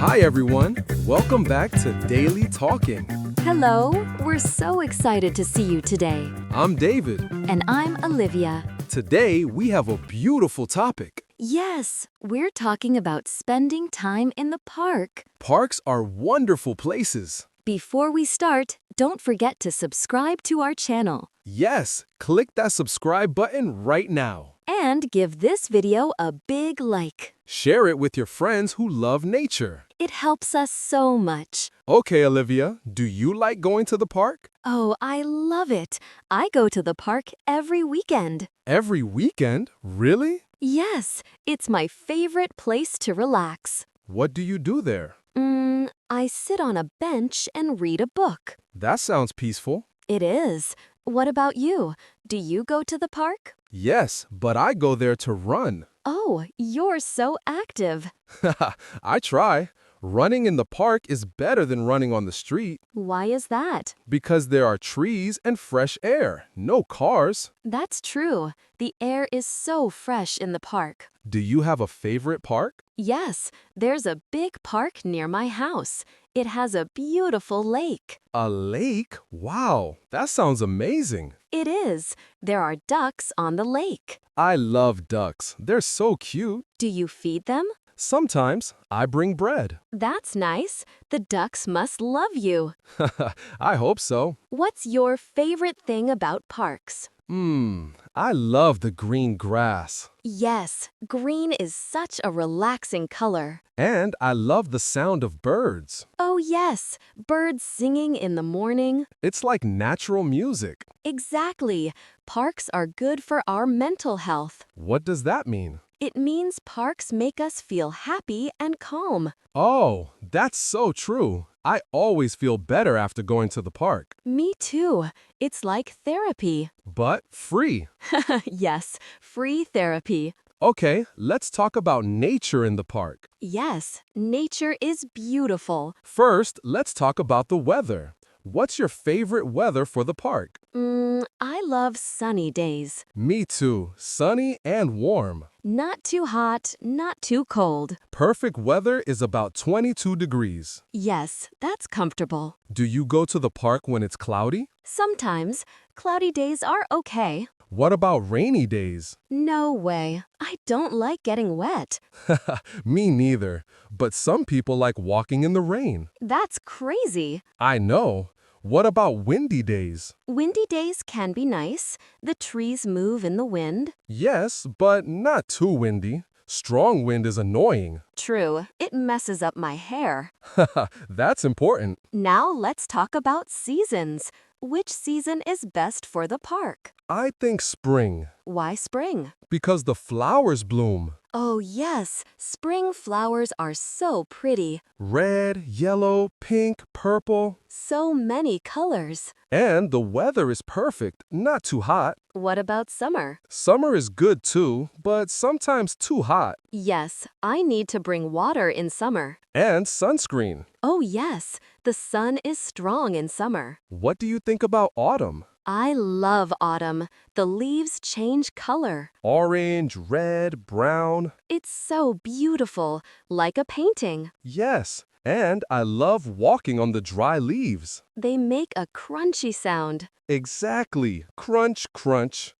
Hi, everyone. Welcome back to Daily Talking. Hello, we're so excited to see you today. I'm David. And I'm Olivia. Today, we have a beautiful topic. Yes, we're talking about spending time in the park. Parks are wonderful places. Before we start, don't forget to subscribe to our channel. Yes, click that subscribe button right now. And give this video a big like. Share it with your friends who love nature. It helps us so much. Okay, Olivia, do you like going to the park? Oh, I love it. I go to the park every weekend. Every weekend? Really? Yes, it's my favorite place to relax. What do you do there? I sit on a bench and read a book. That sounds peaceful. It is. What about you? Do you go to the park? Yes, but I go there to run. Oh, you're so active. I try. Running in the park is better than running on the street Why is that? because there are trees and fresh air, no cars. That's true. The air is so fresh in the park. Do you have a favorite park? Yes, there's a big park near my house. It has a beautiful lake. A lake? Wow, that sounds amazing. It is. There are ducks on the lake. I love ducks. They're so cute. Do you feed them? Sometimes I bring bread. That's nice. The ducks must love you. I hope so. What's your favorite thing about parks? I love the green grass. Yes, green is such a relaxing color. And I love the sound of birds. Oh yes, birds singing in the morning. It's like natural music. Exactly. Parks are good for our mental health. What does that mean? It means parks make us feel happy and calm. Oh, that's so true. I always feel better after going to the park. Me too. It's like therapy. But free. Yes, free therapy. Okay, let's talk about nature in the park. Yes, nature is beautiful. First, let's talk about the weather. What's your favorite weather for the park? I love sunny days. Me too. Sunny and warm. Not too hot, not too cold. Perfect weather is about 22 degrees. Yes, that's comfortable. Do you go to the park when it's cloudy? Sometimes, cloudy days are okay. What about rainy days? No way. I don't like getting wet. Me neither. But some people like walking in the rain. That's crazy. I know. What about windy days? Windy days can be nice. The trees move in the wind. Yes, but not too windy. Strong wind is annoying. True, it messes up my hair. That's important. Now let's talk about seasons. Which season is best for the park? I think spring, Why spring? because the flowers bloom. Oh yes, spring flowers are so pretty. Red, yellow, pink, purple. So many colors. And the weather is perfect, not too hot. What about summer? Summer is good too, but sometimes too hot. Yes, I need to bring water in summer. And sunscreen. Oh yes, the sun is strong in summer. What do you think about autumn? I love autumn. The leaves change color. Orange, red, brown. It's so beautiful, like a painting. Yes, and I love walking on the dry leaves. They make a crunchy sound. Exactly. Crunch, crunch.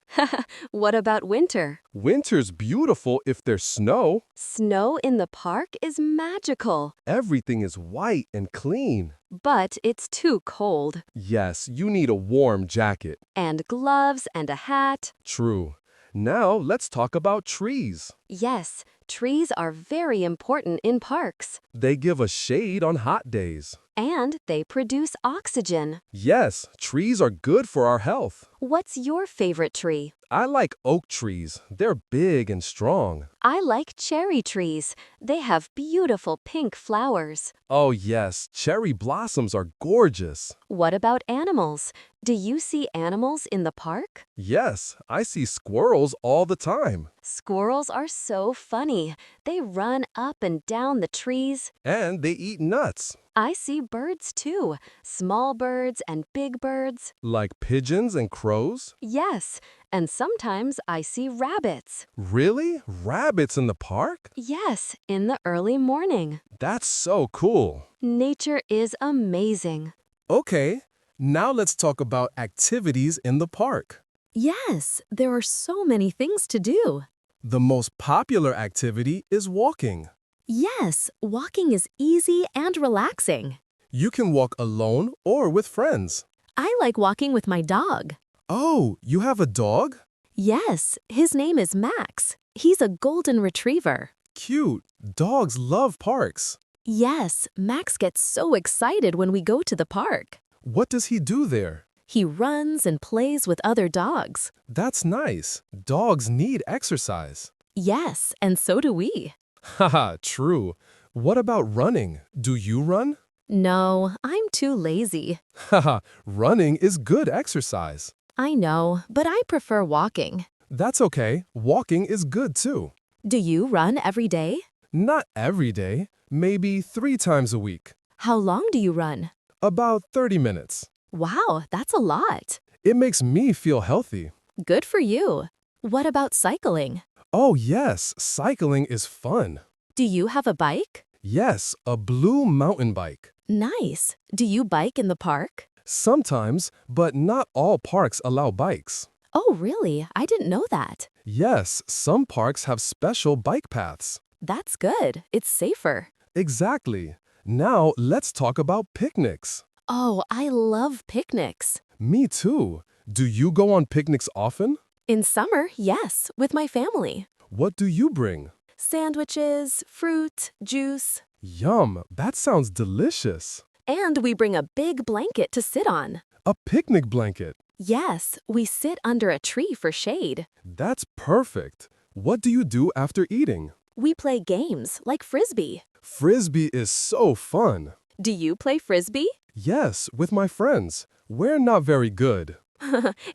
What about winter? Winter's beautiful if there's snow. Snow in the park is magical, Everything is white and clean. but it's too cold. Yes, you need a warm jacket. And gloves and a hat. True. Now let's talk about trees. Yes, trees are very important in parks. They give us shade on hot days. And they produce oxygen. Yes, trees are good for our health. What's your favorite tree? I like oak trees. They're big and strong. I like cherry trees. They have beautiful pink flowers. Oh yes, cherry blossoms are gorgeous. What about animals? Do you see animals in the park? Yes, I see squirrels all the time. Squirrels are so funny. They run up and down the trees. And they eat nuts, I see birds too, small birds and big birds. like pigeons and crows. Yes, and sometimes I see rabbits. Really? Rabbits in the park? Yes, in the early morning. That's so cool. Nature is amazing. Okay, now let's talk about activities in the park. Yes, there are so many things to do. The most popular activity is walking. Yes, walking is easy and relaxing. You can walk alone or with friends. I like walking with my dog. Oh, you have a dog? Yes, his name is Max. He's a golden retriever. Cute. Dogs love parks. Yes, Max gets so excited when we go to the park. What does he do there? He runs and plays with other dogs. That's nice. Dogs need exercise. Yes, and so do we. Haha, true. What about running? Do you run? No, I'm too lazy. Haha, running is good exercise. I know, but I prefer walking. That's okay. Walking is good too. Do you run every day? Not every day, maybe 3 times a week. How long do you run? About 30 minutes. Wow, that's a lot. It makes me feel healthy. Good for you. What about cycling? Oh yes, cycling is fun. Do you have a bike? Yes, a blue mountain bike. Nice. Do you bike in the park? Sometimes, but not all parks allow bikes. Oh, really? I didn't know that. Yes, some parks have special bike paths. That's good. It's safer. Exactly. Now let's talk about picnics. Oh, I love picnics. Me too. Do you go on picnics often? In summer, yes, with my family. What do you bring? Sandwiches, fruit, juice. Yum, that sounds delicious. And we bring a big blanket to sit on. A picnic blanket. Yes, we sit under a tree for shade. That's perfect. What do you do after eating? We play games like Frisbee. Frisbee is so fun. Do you play Frisbee? Yes, with my friends. We're not very good.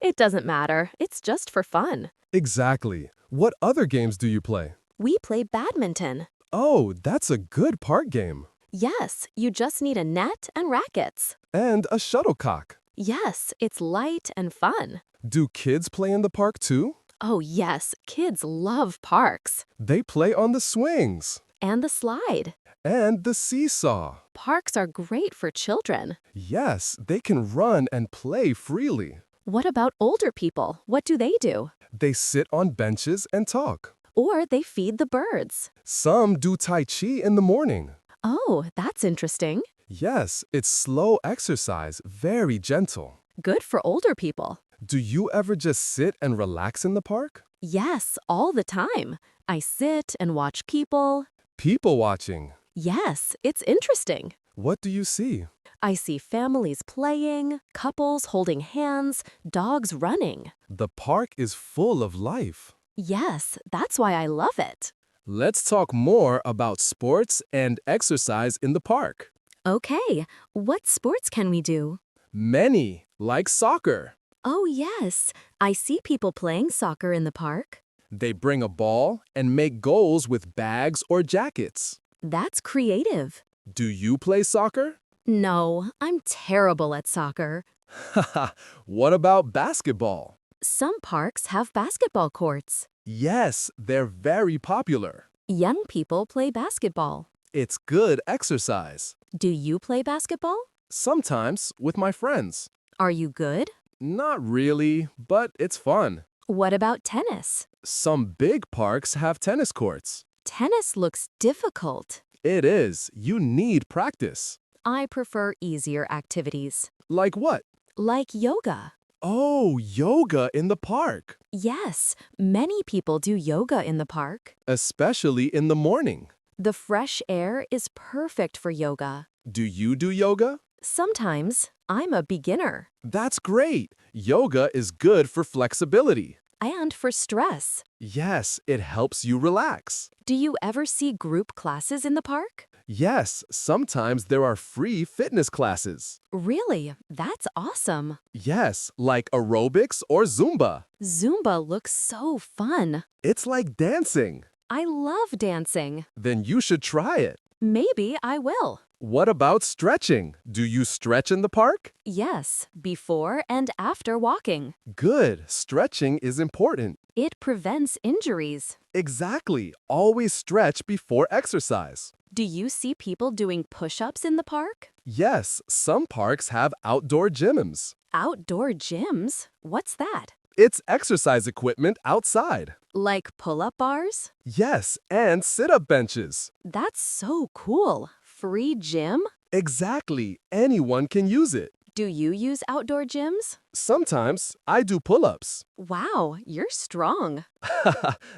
It doesn't matter. It's just for fun. Exactly. What other games do you play? We play badminton. Oh, that's a good park game. Yes, you just need a net and rackets. And a shuttlecock. Yes, it's light and fun. Do kids play in the park too? Oh yes, kids love parks. They play on the swings. And the slide. And the seesaw. Parks are great for children. Yes, they can run and play freely. What about older people? What do they do? They sit on benches and talk. Or they feed the birds. Some do Tai Chi in the morning. Oh, that's interesting. Yes, it's slow exercise, very gentle. Good for older people. Do you ever just sit and relax in the park? Yes, all the time. I sit and watch people. People watching. Yes, it's interesting. What do you see? I see families playing, couples holding hands, dogs running. The park is full of life. Yes, that's why I love it. Let's talk more about sports and exercise in the park. Okay, what sports can we do? Many, like soccer. Oh, yes. I see people playing soccer in the park. They bring a ball and make goals with bags or jackets. That's creative. Do you play soccer? No, I'm terrible at soccer. Haha, what about basketball? Some parks have basketball courts. Yes, they're very popular. Young people play basketball. It's good exercise. Do you play basketball? Sometimes with my friends. Are you good? Not really, but it's fun. What about tennis? Some big parks have tennis courts. Tennis looks difficult. It is. You need practice. I prefer easier activities. Like what? Like yoga. Oh, yoga in the park. Yes, many people do yoga in the park. Especially in the morning. The fresh air is perfect for yoga. Do you do yoga? Sometimes. I'm a beginner. That's great. Yoga is good for flexibility. And for stress. Yes, it helps you relax. Do you ever see group classes in the park? Yes, sometimes there are free fitness classes. Really? That's awesome. Yes, like aerobics or Zumba. Zumba looks so fun. It's like dancing. I love dancing. Then you should try it. Maybe I will. What about stretching? Do you stretch in the park? Yes, before and after walking. Good. Stretching is important. It prevents injuries. Exactly. Always stretch before exercise. Do you see people doing push-ups in the park? Yes, some parks have outdoor gyms. Outdoor gyms? What's that? It's exercise equipment outside. Like pull-up bars? Yes, and sit-up benches. That's so cool. Free gym? Exactly. Anyone can use it. Do you use outdoor gyms? Sometimes I do pull-ups. Wow, you're strong.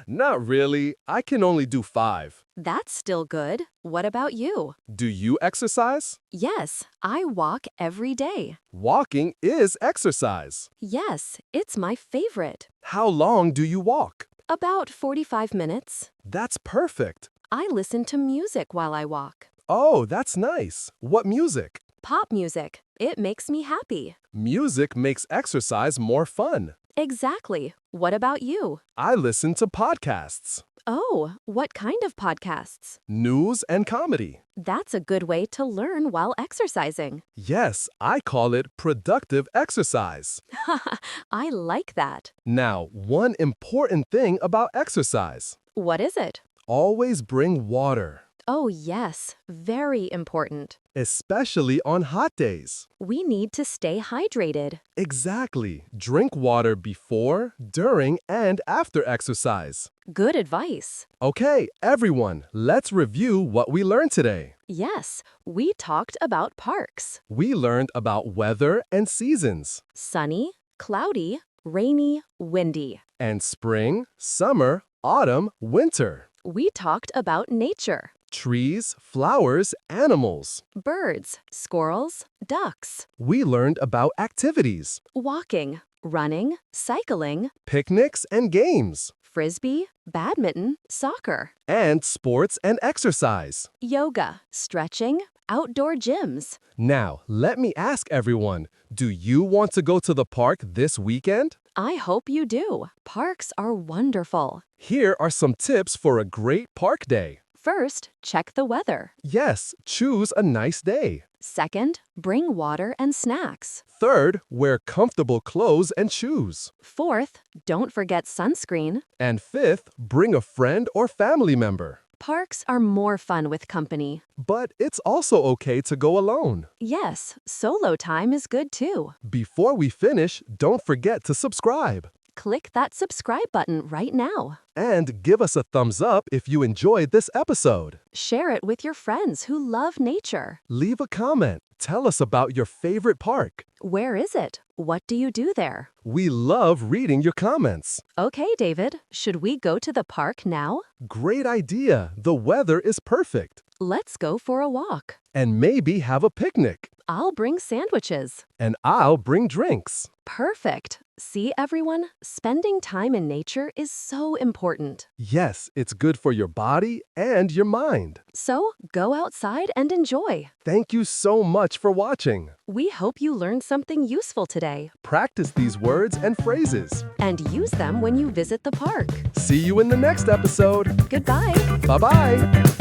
Not really. I can only do 5. That's still good. What about you? Do you exercise? Yes, I walk every day. Walking is exercise. Yes, it's my favorite. How long do you walk? About 45 minutes. That's perfect. I listen to music while I walk. Oh, that's nice. What music? Pop music. It makes me happy. Music makes exercise more fun. Exactly. What about you? I listen to podcasts, Oh, what kind of podcasts? news and comedy. That's a good way to learn while exercising. Yes, I call it productive exercise. I like that. Now, one important thing about exercise. What is it? Always bring water, Oh, yes, very important. especially on hot days. We need to stay hydrated. Exactly. Drink water before, during, and after exercise. Good advice. Okay, everyone, let's review what we learned today. Yes, we talked about parks. We learned about weather and seasons, Sunny, cloudy, rainy, windy. and spring, summer, autumn, winter. We talked about nature. Trees, flowers, animals. Birds, squirrels, ducks. We learned about activities, Walking, running, cycling, picnics and games, frisbee, badminton, soccer. and sports and exercise. Yoga, stretching, outdoor gyms. Now, let me ask everyone, do you want to go to the park this weekend? I hope you do. Parks are wonderful. Here are some tips for a great park day. First, check the weather. Yes, choose a nice day. Second, bring water and snacks. Third, wear comfortable clothes and shoes. Fourth, don't forget sunscreen. And fifth, bring a friend or family member. Parks are more fun with company. But it's also okay to go alone. Yes, solo time is good too. Before we finish, don't forget to subscribe. Click that subscribe button right now. And give us a thumbs up if you enjoyed this episode. Share it with your friends who love nature. Leave a comment. Tell us about your favorite park. Where is it? What do you do there? We love reading your comments. Okay, David, should we go to the park now? Great idea. The weather is perfect. Let's go for a walk. And maybe have a picnic. I'll bring sandwiches. And I'll bring drinks. Perfect. See, everyone, spending time in nature is so important. Yes, it's good for your body and your mind. So, go outside and enjoy. Thank you so much for watching. We hope you learned something useful today Practice these words and phrases. and use them when you visit the park. See you in the next episode. Goodbye. Bye-bye.